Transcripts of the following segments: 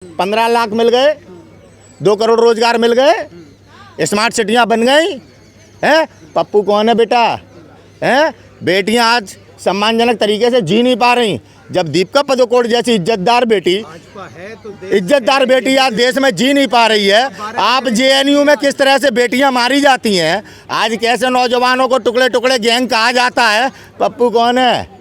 15 लाख मिल गए, 2 करोड़ रोजगार मिल गए, स्मार्ट सिटियाँ बन गई हैं। पप्पू कौन है बेटा? हैं बेटियां आज सम्मानजनक तरीके से जी नहीं पा रही। जब दीपिका पादुकोण जैसी इज्जतदार बेटी आज देश में जी नहीं पा रही है, आप जेएनयू में किस तरह से बेटियां मारी जाती हैं, आज कैसे नौजवानों को टुकड़े टुकड़े गैंग कहा जाता है। पप्पू कौन है?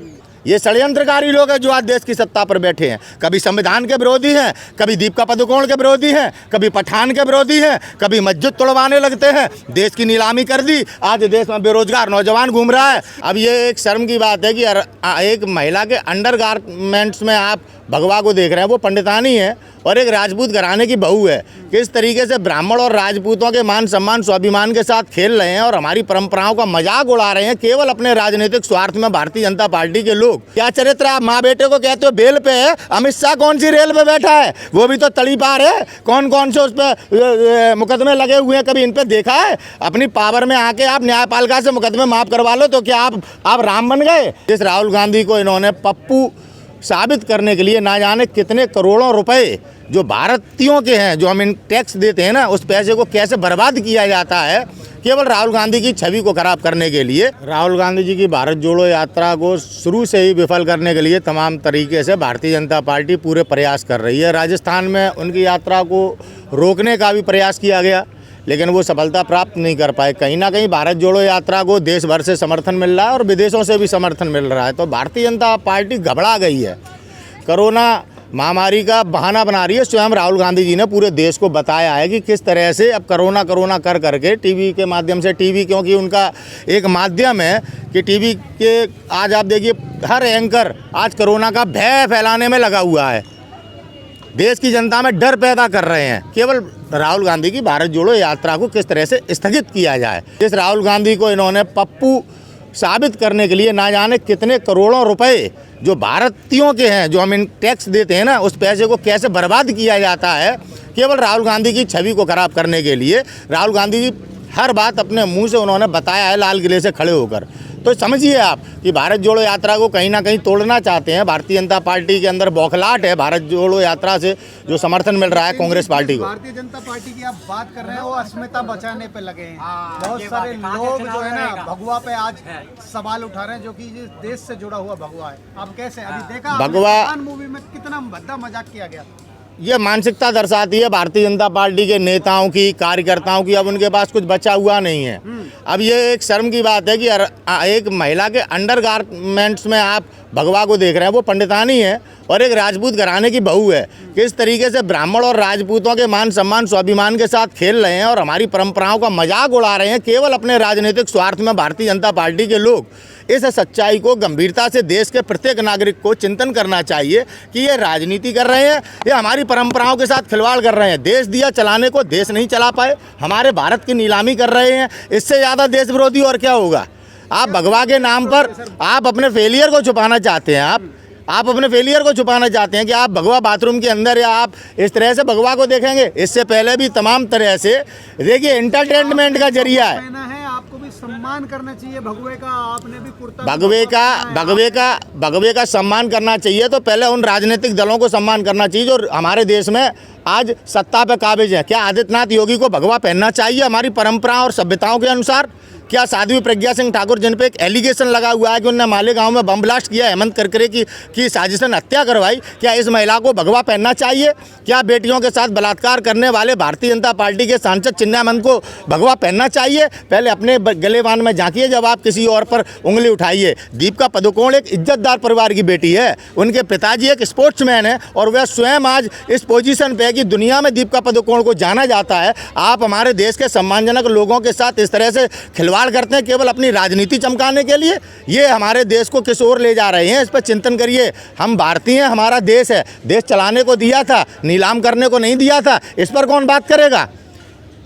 ये षड्यंत्रकारी लोग हैं जो आज देश की सत्ता पर बैठे हैं। कभी संविधान के विरोधी हैं, कभी दीपिका पादुकोण के विरोधी हैं, कभी पठान के विरोधी हैं, कभी मस्जिद तोड़वाने लगते हैं। देश की नीलामी कर दी, आज देश में बेरोजगार नौजवान घूम रहा है। अब ये एक शर्म की बात है कि एक महिला के अंडरगारमेंट्स में आप भगवा को देख रहे हैं, वो पंडितानी है और एक राजपूत घराने की बहू है। किस तरीके से ब्राह्मण और राजपूतों के मान सम्मान स्वाभिमान के साथ खेल रहे हैं और हमारी परंपराओं का मजाक उड़ा रहे हैं केवल अपने राजनीतिक स्वार्थ में भारतीय जनता पार्टी के लोग। क्या चरित्र आप माँ बेटे को कहते हो बेल पे है? अमित शाह कौन सी रेल पे बैठा है? वो भी तो तली पार है। कौन कौन से उस पर मुकदमे लगे हुए हैं, कभी इन पर देखा है? अपनी पावर में आके आप न्यायपालिका से मुकदमे माफ करवा लो तो क्या आप राम बन गए? इस राहुल गांधी को इन्होंने पप्पू साबित करने के लिए ना जाने कितने करोड़ों रुपए जो भारतीयों के हैं, जो हम इन टैक्स देते हैं ना, उस पैसे को कैसे बर्बाद किया जाता है केवल राहुल गांधी की छवि को खराब करने के लिए। राहुल गांधी जी की भारत जोड़ो यात्रा को शुरू से ही विफल करने के लिए तमाम तरीके से भारतीय जनता पार्टी पूरे प्रयास कर रही है। राजस्थान में उनकी यात्रा को रोकने का भी प्रयास किया गया, लेकिन वो सफलता प्राप्त नहीं कर पाए। कहीं ना कहीं भारत जोड़ो यात्रा को देश भर से समर्थन मिल रहा है और विदेशों से भी समर्थन मिल रहा है, तो भारतीय जनता पार्टी घबरा गई है। कोरोना महामारी का बहाना बना रही है। स्वयं राहुल गांधी जी ने पूरे देश को बताया है कि किस तरह से अब कोरोना कर करके टीवी के माध्यम से, टीवी क्योंकि उनका एक माध्यम है कि टीवी के आज आप देखिए हर एंकर आज कोरोना का भय फैलाने में लगा हुआ है, देश की जनता में डर पैदा कर रहे हैं। केवल राहुल गांधी की भारत जोड़ो यात्रा को किस तरह से स्थगित किया जाए। इस राहुल गांधी को इन्होंने पप्पू साबित करने के लिए ना जाने कितने करोड़ों रुपए जो भारतीयों के हैं, जो हम इन टैक्स देते हैं ना, उस पैसे को कैसे बर्बाद किया जाता है केवल राहुल गांधी की छवि को खराब करने के लिए। राहुल गांधी जी हर बात अपने मुंह से उन्होंने बताया है लाल किले से खड़े होकर। तो समझिए आप कि भारत जोड़ो यात्रा को कहीं ना कहीं तोड़ना चाहते हैं। भारतीय जनता पार्टी के अंदर बौखलाहट है भारत जोड़ो यात्रा से जो समर्थन मिल रहा है कांग्रेस पार्टी को। भारतीय जनता पार्टी की आप बात कर रहे हैं, वो अस्मिता बचाने पे लगे हैं। बहुत सारे लोग जो है ना भगवा पे आज सवाल उठा रहे हैं, जो कि देश से जुड़ा हुआ भगवा है। आप कैसे अभी देखा भगवा मूवी में कितना भद्दा मजाक किया गया? ये मानसिकता दर्शाती है भारतीय जनता पार्टी के नेताओं की, कार्यकर्ताओं की। अब उनके पास कुछ बचा हुआ नहीं है। अब ये एक शर्म की बात है कि एक महिला के अंडरगारमेंट्स में आप भगवा को देख रहे हैं, वो पंडितानी है और एक राजपूत घराने की बहू है। किस तरीके से ब्राह्मण और राजपूतों के मान सम्मान स्वाभिमान के साथ खेल रहे हैं और हमारी परंपराओं का मजाक उड़ा रहे हैं केवल अपने राजनीतिक स्वार्थ में भारतीय जनता पार्टी के लोग। इस सच्चाई को गंभीरता से देश के प्रत्येक नागरिक को चिंतन करना चाहिए कि ये राजनीति कर रहे हैं, ये हमारी परंपराओं के साथ खिलवाड़ कर रहे हैं। देश दिया चलाने को देश नहीं चला पाए, हमारे भारत की नीलामी कर रहे हैं। इससे ज़्यादा देश विरोधी और क्या होगा? आप भगवा के नाम पर आप अपने फेलियर को छुपाना चाहते हैं। आप अपने फेलियर को छुपाना चाहते हैं कि आप भगवा बाथरूम के अंदर या आप इस तरह से भगवा को देखेंगे। इससे पहले भी तमाम तरह से देखिए एंटरटेनमेंट का जरिया है। आपको भी सम्मान करना चाहिए भगवे का, आपने भी कुर्ता भगवे का सम्मान करना चाहिए। तो पहले उन राजनीतिक दलों को सम्मान करना चाहिए जो हमारे देश में आज सत्ता पे काबिज है। क्या आदित्यनाथ योगी को भगवा पहनना चाहिए हमारी परंपरा और सभ्यताओं के अनुसार? क्या साध्वी प्रज्ञा सिंह ठाकुर जिन पे एक एलिगेशन लगा हुआ है कि उन्होंने मालेगांव में बम ब्लास्ट किया, हेमंत करकरे की साजिशन हत्या करवाई, क्या इस महिला को भगवा पहनना चाहिए? क्या बेटियों के साथ बलात्कार करने वाले भारतीय जनता पार्टी के सांसद चिन्मयानंद को भगवा पहनना चाहिए? पहले अपने गलेबान में झांकिए जब आप किसी और पर उंगली उठाइए। दीपिका पादुकोण एक इज्जतदार परिवार की बेटी है, उनके पिताजी एक स्पोर्ट्समैन है और वह स्वयं आज इस पोजीशन पे है कि दुनिया में दीपिका पादुकोण को जाना जाता है। आप हमारे देश के सम्मानजनक लोगों के साथ इस तरह से खिलवाड़ करते हैं केवल अपनी राजनीति चमकाने के लिए। ये हमारे देश को किस ओर ले जा रहे हैं, इस पर चिंतन करिए। हम भारतीय हैं, हमारा देश है, देश चलाने को दिया था, नीलाम करने को नहीं दिया था। इस पर कौन बात करेगा?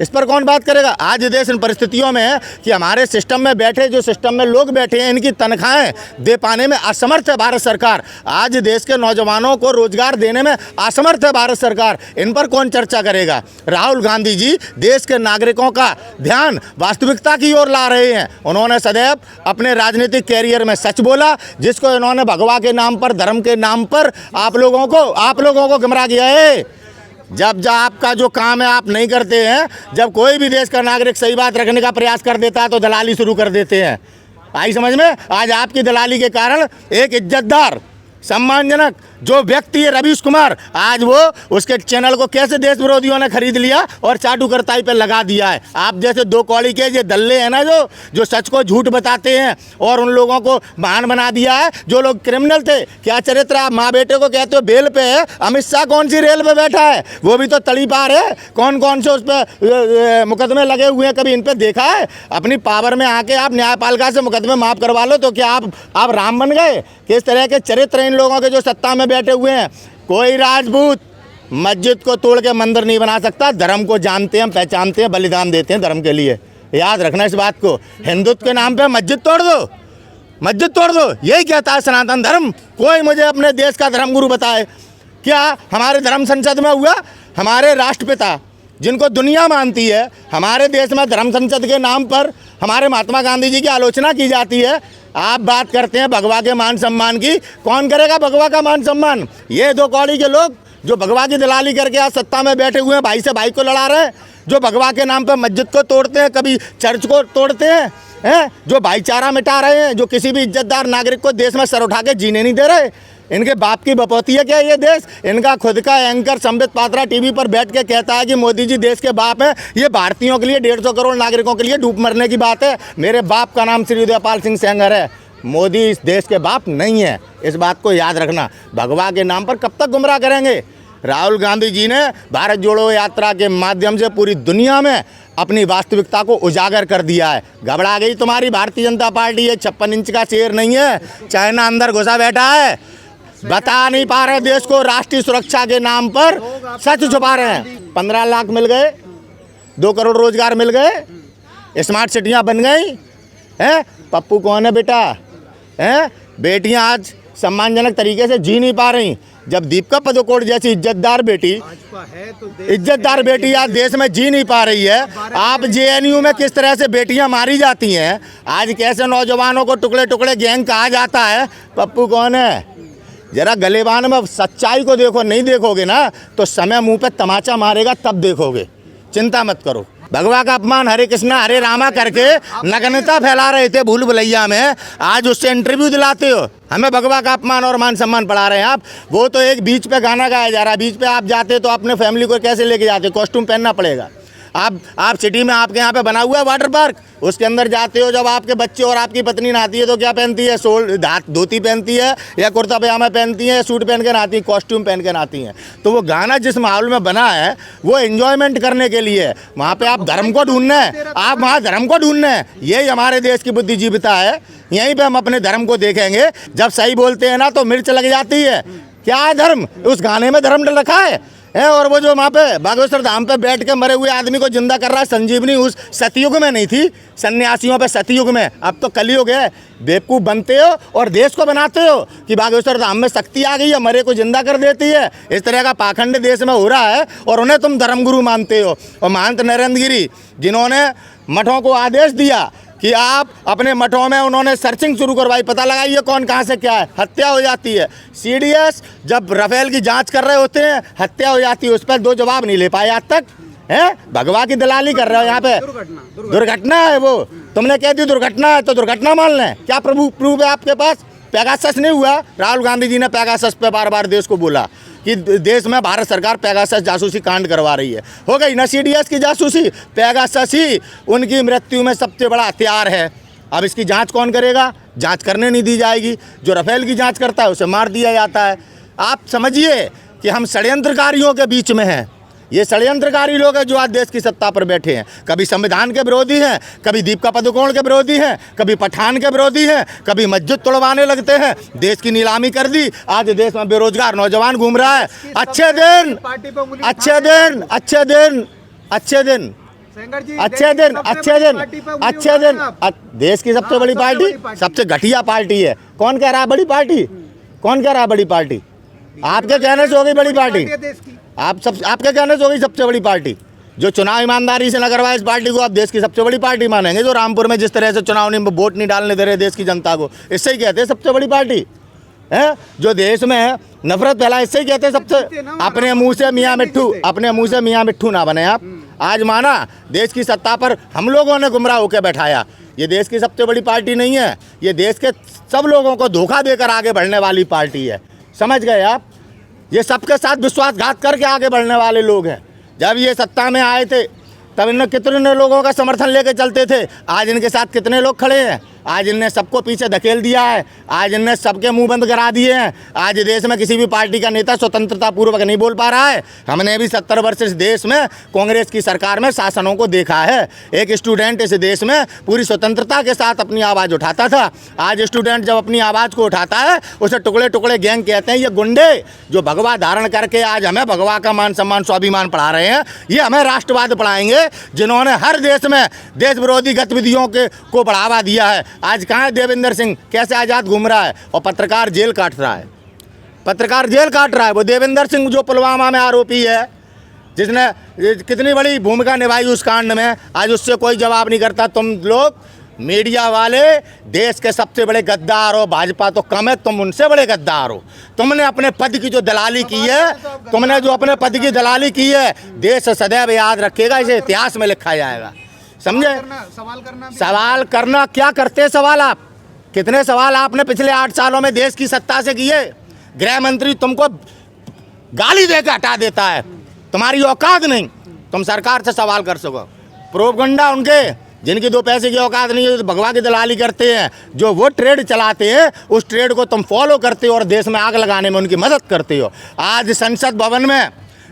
इस पर कौन बात करेगा? आज देश इन परिस्थितियों में है कि हमारे सिस्टम में बैठे, जो सिस्टम में लोग बैठे हैं, इनकी तनख्वाहें दे पाने में असमर्थ है भारत सरकार। आज देश के नौजवानों को रोजगार देने में असमर्थ है भारत सरकार। इन पर कौन चर्चा करेगा? राहुल गांधी जी देश के नागरिकों का ध्यान वास्तविकता की ओर ला रहे हैं। उन्होंने सदैव अपने राजनीतिक कैरियर में सच बोला, जिसको इन्होंने भगवा के नाम पर, धर्म के नाम पर आप लोगों को गुमराह किया है। जब आपका जो काम है आप नहीं करते हैं, जब कोई भी देश का नागरिक सही बात रखने का प्रयास कर देता है तो दलाली शुरू कर देते हैं। आई समझ में? आज आपकी दलाली के कारण एक इज्जतदार सम्मानजनक जो व्यक्ति है रवीश कुमार, आज वो उसके चैनल को कैसे देश विरोधियों ने खरीद लिया और चाटुकरताई पे लगा दिया है। आप जैसे दो कौड़ी के ये दल्ले हैं ना, जो सच को झूठ बताते हैं और उन लोगों को महान बना दिया है। जो लोग क्रिमिनल थे, क्या चरित्र, आप माँ बेटे को कहते हो बेल पे है, अमित शाह कौन सी रेल पे बैठा है, वो भी तो तली पार है। कौन कौन से उस पर मुकदमे लगे हुए हैं, कभी इन पर देखा है? अपनी पावर में आके आप न्यायपालिका से मुकदमे माफ़ करवा लो तो क्या आप राम बन गए? किस तरह के चरित्र इन लोगों के जो सत्ता में बैठे हुए हैं। कोई राजपूत मस्जिद को तोड़ के मंदिर नहीं बना सकता। धर्म को जानते हैं, पहचानते हैं, बलिदान देते हैं धर्म के लिए। याद रखना इस बात को। हिंदुत्व के नाम पे मस्जिद तोड़ दो, मस्जिद तोड़ दो, यही कहता है सनातन धर्म। कोई मुझे अपने देश का धर्मगुरु बताए। क्या हमारे धर्म संसद में हुआ? हमारे राष्ट्रपिता जिनको दुनिया मानती है, हमारे देश में धर्म संसद के नाम पर हमारे महात्मा गांधी जी की आलोचना की जाती है। आप बात करते हैं भगवा के मान सम्मान की। कौन करेगा भगवा का मान सम्मान? ये दो कौड़ी के लोग जो भगवा की दलाली करके आज सत्ता में बैठे हुए हैं, भाई से भाई को लड़ा रहे हैं, जो भगवा के नाम पर मस्जिद को तोड़ते हैं, कभी चर्च को तोड़ते हैं, जो भाईचारा मिटा रहे हैं, जो किसी भी इज्जतदार नागरिक को देश में सर उठा के जीने नहीं दे रहे। इनके बाप की बपौती है क्या ये देश? इनका खुद का एंकर संबित पात्रा टीवी पर बैठ के कहता है कि मोदी जी देश के बाप हैं। ये भारतीयों के लिए 150 करोड़ नागरिकों के लिए डूब मरने की बात है। मेरे बाप का नाम श्री उदयपाल सिंह सेंगर है। मोदी इस देश के बाप नहीं है, इस बात को याद रखना। भगवा के नाम पर कब तक गुमराह करेंगे? राहुल गांधी जी ने भारत जोड़ो यात्रा के माध्यम से पूरी दुनिया में अपनी वास्तविकता को उजागर कर दिया है। घबरा गई तुम्हारी भारतीय जनता पार्टी। ये 56 इंच का शेर नहीं है, चाइना अंदर घुसा बैठा है। बता नहीं पा रहे देश को। राष्ट्रीय सुरक्षा के नाम पर सच छुपा रहे हैं। 15 लाख मिल गए, 2 करोड़ रोजगार मिल गए, स्मार्ट सिटियाँ बन गई हैं। पप्पू कौन है बेटा? हैं बेटियां आज सम्मानजनक तरीके से जी नहीं पा रही। जब दीपिका पादुकोण जैसी इज्जतदार बेटी आज देश में जी नहीं पा रही है। आप जेएनयू में किस तरह से बेटियां मारी जाती हैं, आज कैसे नौजवानों को टुकड़े टुकड़े गैंग कहा जाता है। पप्पू कौन है? जरा गलेबान में सच्चाई को देखो। नहीं देखोगे ना तो समय मुंह पे तमाचा मारेगा, तब देखोगे। चिंता मत करो। भगवा का अपमान हरे कृष्णा हरे रामा करके नग्नता फैला रहे थे भूल भुलैया में, आज उससे इंटरव्यू दिलाते हो। हमें भगवा का अपमान और मान सम्मान पढ़ा रहे हैं आप। वो तो एक बीच पे गाना गाया जा रहा है, बीच पे आप जाते तो अपने फैमिली को कैसे लेके जाते? कॉस्ट्यूम पहनना पड़ेगा। आप सिटी में आपके यहाँ पे बना हुआ है वाटर पार्क, उसके अंदर जाते हो, जब आपके बच्चे और आपकी पत्नी नहाती है तो क्या पहनती है? धोती पहनती है या कुर्ता पजामा पहनती है, सूट पहन के नहाती है, कॉस्ट्यूम पहन के नहाती हैं। तो वो गाना जिस माहौल में बना है वो एंजॉयमेंट करने के लिए। वहाँ पे आप धर्म को ढूंढना है, आप वहाँ धर्म को ढूंढना है। यही हमारे देश की बुद्धिजीविता है। यहीं पे हम अपने धर्म को देखेंगे। जब सही बोलते हैं ना तो मिर्च लग जाती है। क्या है धर्म? उस गाने में धर्म डल रखा है। और वो जो वहाँ पे बागेश्वर धाम पे बैठ के मरे हुए आदमी को जिंदा कर रहा है, संजीवनी उस सतयुग में नहीं थी, सन्यासियों पे सतयुग में। अब तो कलयुग है। बेवकूफ़ बनते हो और देश को बनाते हो कि बागेश्वर धाम में शक्ति आ गई है, मरे को जिंदा कर देती है। इस तरह का पाखंड देश में हो रहा है और उन्हें तुम धर्मगुरु मानते हो। और महंत नरेंद्र गिरी जिन्होंने मठों को आदेश दिया कि आप अपने मठों में, उन्होंने सर्चिंग शुरू करवाई, पता लगाइए कौन कहाँ से क्या है, हत्या हो जाती है। सीडीएस जब राफेल की जांच कर रहे होते हैं, हत्या हो जाती है। उस पर 2 जवाब नहीं ले पाए आज तक। हैं भगवा की दलाली कर रहे हो यहाँ पे। दुर्घटना है वो, तुमने कह दी दुर्घटना है तो दुर्घटना मान लें। क्या प्रूफ है आपके पास? पेगासस नहीं हुआ। राहुल गांधी जी ने पेगासस पे बार बार देश को बोला कि देश में भारत सरकार पेगासस जासूसी कांड करवा रही है। हो गई ना सीडीएस की जासूसी? पेगासस ही उनकी मृत्यु में सबसे बड़ा हथियार है। अब इसकी जांच कौन करेगा? जांच करने नहीं दी जाएगी। जो राफेल की जांच करता है उसे मार दिया जाता है। आप समझिए कि हम षड्यंत्रकारियों के बीच में हैं। ये षड्यंत्रकारी लोग हैं जो आज देश की सत्ता पर बैठे हैं। कभी संविधान के विरोधी हैं, कभी दीपिका पादुकोण के विरोधी हैं, कभी पठान के विरोधी हैं, कभी मस्जिद तोड़वाने लगते हैं। देश की नीलामी कर दी। आज देश में बेरोजगार नौजवान घूम रहा है। अच्छे दिन अच्छे दिन अच्छे दिन अच्छे दिन अच्छे दिन अच्छे दिन अच्छे दिन। देश की सबसे बड़ी पार्टी सबसे घटिया पार्टी है। कौन कह रहा है बड़ी पार्टी? कौन कह रहा है बड़ी पार्टी? आपके कहने से हो गई बड़ी पार्टी। आपके कहने से हो गई सबसे बड़ी पार्टी। जो चुनाव ईमानदारी से न करवाए इस पार्टी को आप देश की सबसे बड़ी पार्टी मानेंगे। जो रामपुर में जिस तरह से चुनाव में वोट नहीं डालने दे रहे देश की जनता को, इससे ही कहते हैं सबसे बड़ी पार्टी हैं, जो देश में नफरत फैलाए, इससे ही कहते हैं सबसे। अपने मुंह से मियाँ मिट्ठू ना बने आप। आज माना देश की सत्ता पर हम लोगों ने गुमराह होकर बैठाया। ये देश की सबसे बड़ी पार्टी नहीं है, ये देश के सब लोगों को धोखा देकर आगे बढ़ने वाली पार्टी है, समझ गए आप। ये सबके साथ विश्वासघात करके आगे बढ़ने वाले लोग हैं। जब ये सत्ता में आए थे तब इन्हें कितने लोगों का समर्थन लेके चलते थे, आज इनके साथ कितने लोग खड़े हैं। आज इनने सबको पीछे धकेल दिया है, आज इनने सबके मुंह बंद करा दिए हैं। आज देश में किसी भी पार्टी का नेता स्वतंत्रता पूर्वक नहीं बोल पा रहा है। हमने भी 70 वर्ष इस देश में कांग्रेस की सरकार में शासनों को देखा है। एक स्टूडेंट इस देश में पूरी स्वतंत्रता के साथ अपनी आवाज़ उठाता था। आज स्टूडेंट जब अपनी आवाज़ को उठाता है उसे टुकड़े टुकड़े गैंग कहते हैं। ये गुंडे जो भगवा धारण करके आज हमें भगवा का मान सम्मान स्वाभिमान पढ़ा रहे हैं, ये हमें राष्ट्रवाद पढ़ाएंगे, जिन्होंने हर देश में देश विरोधी गतिविधियों को बढ़ावा दिया है। आज कहाँ है देवेंद्र सिंह, कैसे आज़ाद घूम रहा है और पत्रकार जेल काट रहा है। पत्रकार जेल काट रहा है वो देवेंद्र सिंह जो पुलवामा में आरोपी है, जिसने कितनी बड़ी भूमिका निभाई उस कांड में, आज उससे कोई जवाब नहीं करता। तुम लोग मीडिया वाले देश के सबसे बड़े गद्दार हो, भाजपा तो कम है, तुम उनसे बड़े गद्दार हो। तुमने अपने पद की जो दलाली की है, तुमने जो अपने पद की दलाली की है, देश सदैव याद रखेगा, इसे इतिहास में लिखा जाएगा, समझे। सवाल करना क्या करते सवाल आप, कितने सवाल आपने पिछले 8 सालों में देश की सत्ता से किए। गृह मंत्री तुमको गाली देकर हटा देता है, तुम्हारी औकात नहीं तुम सरकार से सवाल कर सको। प्रोपगंडा उनके जिनकी 2 पैसे की औकात नहीं है, तो भगवा की दलाली करते हैं, जो वो ट्रेड चलाते हैं उस ट्रेड को तुम फॉलो करते हो और देश में आग लगाने में उनकी मदद करते हो। आज संसद भवन में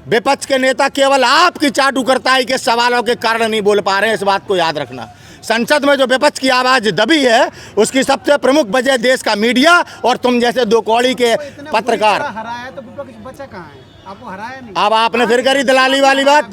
विपक्ष के नेता केवल आपकी चाटुकरताई के सवालों के कारण नहीं बोल पा रहे हैं, इस बात को याद रखना। संसद में जो विपक्ष की आवाज़ दबी है उसकी सबसे प्रमुख वजह देश का मीडिया और तुम जैसे 2 कौड़ी के पत्रकार। हराया तो विपक्ष बचा कहाँ है, आपको हराया नहीं। अब आपने फिर करी दलाली वाली बात।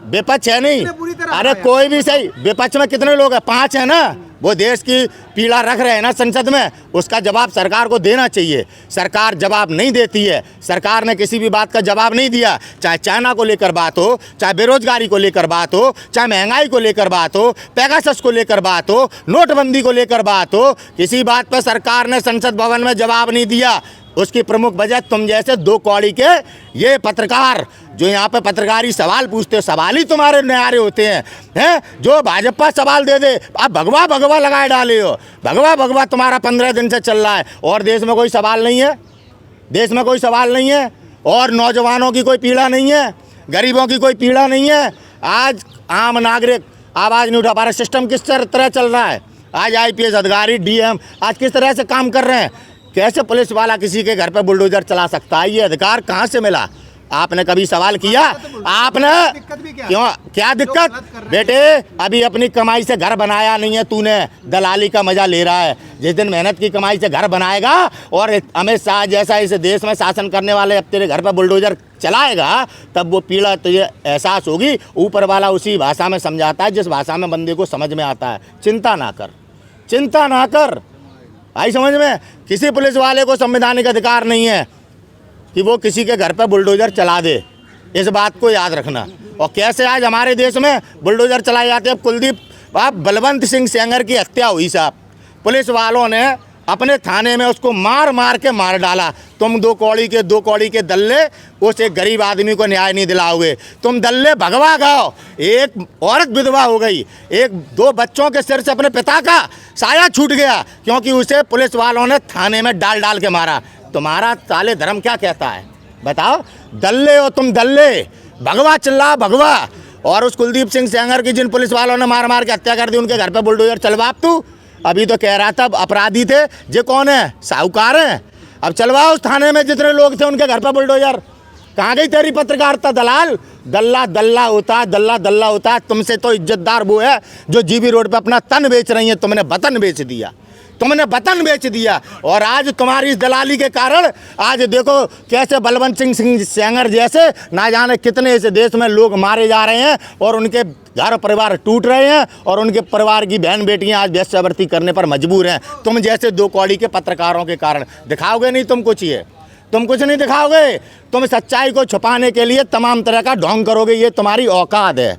विपक्ष है नहीं, अरे कोई भी सही, विपक्ष में कितने लोग हैं, 5 है ना। वो देश की पीड़ा रख रहे हैं ना संसद में, उसका जवाब सरकार को देना चाहिए। सरकार जवाब नहीं देती है, सरकार ने किसी भी बात का जवाब नहीं दिया, चाहे चाइना को लेकर बात हो, चाहे बेरोजगारी को लेकर बात हो, चाहे महंगाई को लेकर बात हो, पेगासस को लेकर बात हो, नोटबंदी को लेकर बात हो, किसी बात पर सरकार ने संसद भवन में जवाब नहीं दिया। उसकी प्रमुख वजह तुम जैसे 2 कौड़ी के ये पत्रकार जो यहाँ पे पत्रकारी सवाल पूछते हो, सवाल ही तुम्हारे न्यारे होते हैं जो भाजपा सवाल दे दे आप भगवा लगाए डाले हो। भगवा तुम्हारा 15 दिन से चल रहा है और देश में कोई सवाल नहीं है, देश में कोई सवाल नहीं है, और नौजवानों की कोई पीड़ा नहीं है, गरीबों की कोई पीड़ा नहीं है। आज आम नागरिक आवाज़ नहीं उठा पा रहा। सिस्टम किस तरह चल रहा है, आज IPS अधिकारी DM आज किस तरह से काम कर रहे हैं। कैसे पुलिस वाला किसी के घर पर बुलडोजर चला सकता है, ये अधिकार कहाँ से मिला? आपने कभी सवाल किया? आपने क्यों, क्या दिक्कत बेटे, अभी अपनी कमाई से घर बनाया नहीं है तूने, दलाली का मजा ले रहा है। जिस दिन मेहनत की कमाई से घर बनाएगा और अमित शाह जैसा इस देश में शासन करने वाले अब तेरे घर पर बुलडोजर चलाएगा, तब वो पीड़ा तुझे एहसास होगी। ऊपर वाला उसी भाषा में समझाता है जिस भाषा में बंदे को समझ में आता है। चिंता ना कर, आई समझ में। किसी पुलिस वाले को संवैधानिक अधिकार नहीं है कि वो किसी के घर पर बुलडोजर चला दे, इस बात को याद रखना। और कैसे आज हमारे देश में बुलडोजर चलाए जाते हैं। कुलदीप बलवंत सिंह सेंगर की हत्या हुई साहब, पुलिस वालों ने अपने थाने में उसको मार के मार डाला। तुम 2 कौड़ी के दल्ले उस एक गरीब आदमी को न्याय नहीं दिलाओगे। तुम दल्ले भगवा गाओ, एक औरत विधवा हो गई, 2 बच्चों के सिर से अपने पिता का साया छूट गया क्योंकि उसे पुलिस वालों ने थाने में डाल के मारा। तुम्हारा साले धर्म क्या कहता है बताओ? दल्ले हो तुम, दल्ले, भगवा चिल्ला भगवा। और उस कुलदीप सिंह सेंगर की जिन पुलिस वालों ने मार के हत्या कर दी, उनके घर पे बुलडोजर चलवा। तू अभी तो कह रहा था अपराधी थे, ये कौन है? साहूकार हैं। अब चलवाओ उस थाने में जितने लोग थे उनके घर पे बुलडोजर। कहाँ गई तेरी पत्रकारिता? दलाल दल्ला होता है। तुमसे तो इज्जतदार वो है जो जीबी रोड पे अपना तन बेच रही है। तुमने वतन बेच दिया, और आज तुम्हारी इस दलाली के कारण आज देखो कैसे बलवंत सिंह सेंगर जैसे ना जाने कितने इस देश में लोग मारे जा रहे हैं और उनके घर परिवार टूट रहे हैं और उनके परिवार की बहन बेटियां आज वेश्यावृत्ति करने पर मजबूर हैं। तुम जैसे 2 कौड़ी के पत्रकारों के कारण। दिखाओगे नहीं तुम कुछ, ये तुम कुछ नहीं दिखाओगे। तुम सच्चाई को छुपाने के लिए तमाम तरह का ढोंग करोगे, ये तुम्हारी औकात है,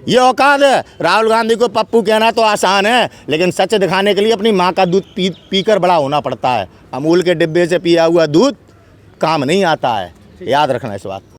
ये औकात है। राहुल गांधी को पप्पू कहना तो आसान है, लेकिन सच दिखाने के लिए अपनी माँ का दूध पीकर बड़ा होना पड़ता है। अमूल के डिब्बे से पिया हुआ दूध काम नहीं आता है, याद रखना इस बात को।